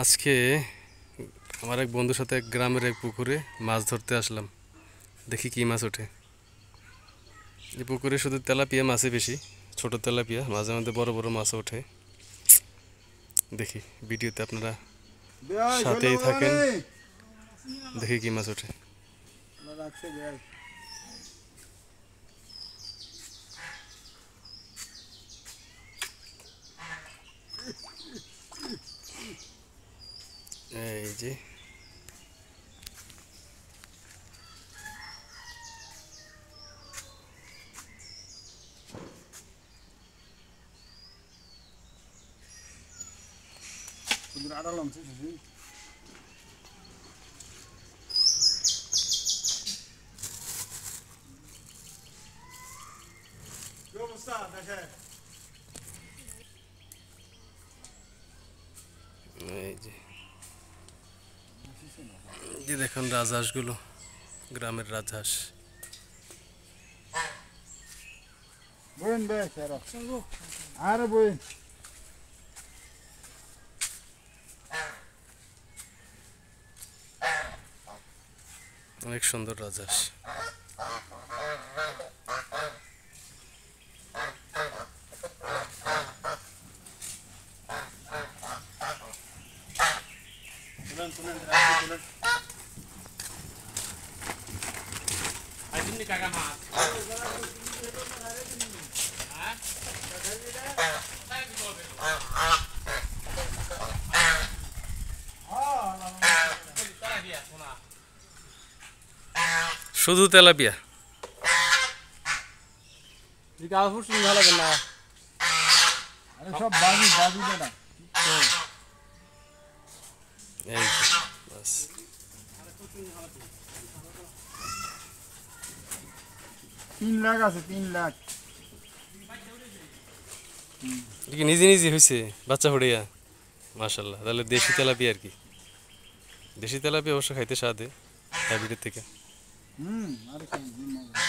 আজকে আমার এক বন্ধুর সাথে গ্রামের এক পুকুরে মাছ ধরতে আসলাম। দেখি কি মাছ ওঠে। এই পুকুরে শুধু তেলাপিয়া মাছই বেশি, ছোট তেলাপিয়া, মাঝে মাঝে বড় বড় মাছ ওঠে। দেখি ভিডিওতে আপনারা সাথেই থাকেন, দেখি কি মাছ ওঠে। এই যে এই যে যে দেখুন রাজহাঁসগুলো, গ্রামের রাজহাঁস। বইন বে আরে বইন অনেক সুন্দর রাজহাঁস। শুধু তেলাপিয়া। আরে সব বাজি বাজি না এই যে, বাস। 3 লাখ আছে 3 লাখ এটা কি নিজে নিজে হয়েছে বাচ্চা ফুটিয়া? মাশাল্লাহ, তাহলে দেশি তেলাপিয়া আর কি। দেশি তেলাপিয়া অবশ্য খাইতে স্বাদে হাইব্রিডের থেকে। আরে কি মজা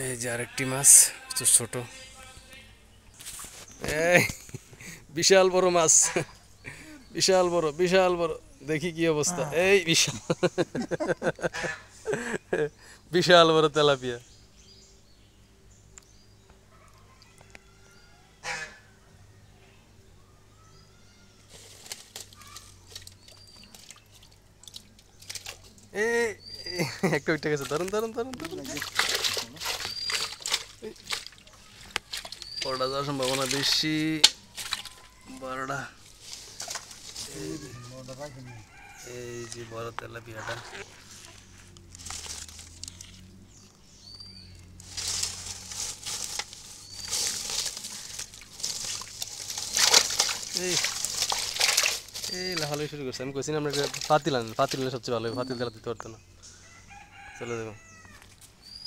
এই যে আরেকটি মাছ, ছোট। এই বিশাল বড় মাছ, বিশাল বড়, বিশাল বড়। দেখি কি অবস্থা। এই বিশাল বিশাল বড় তেলাপিয়া। এই একটা উঠে গেছে, ধরুন ধরুন ধরুন ধরুন। বড়টা যাওয়ার সম্ভাবনা বেশি। বড়টা, এই যে বড় তেলাপিয়াটা। এই এই লাফালাফি শুরু করছে। আমি কইছি না আমরা পাতিল আনেন, পাতিল আনলে সবচেয়ে ভালো হবে। পাতিল দিয়ে লাফ দিতে পারতো না। চলে যাবো,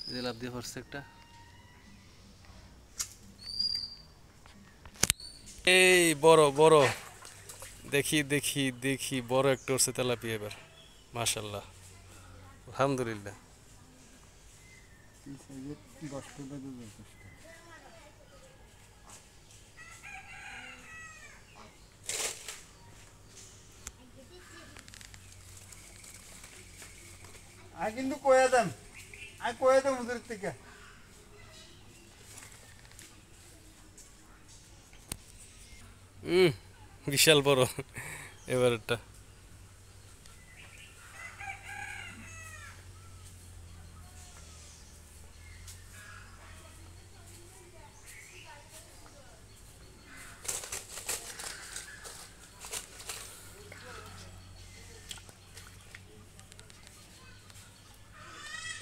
এই যে লাফ দিয়ে পড়ছে একটা। এই বড় বড়, দেখি দেখি দেখি, বড় একটা উঠছে তেলাপিয়া এবার। মাশাল্লাহ, আলহামদুলিল্লাহ। কিন্তু কয়ে দেন কয়ে দেন ওদের থেকে বিশাল বড় এবারটা।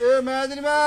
এ মেয়াদিনী মা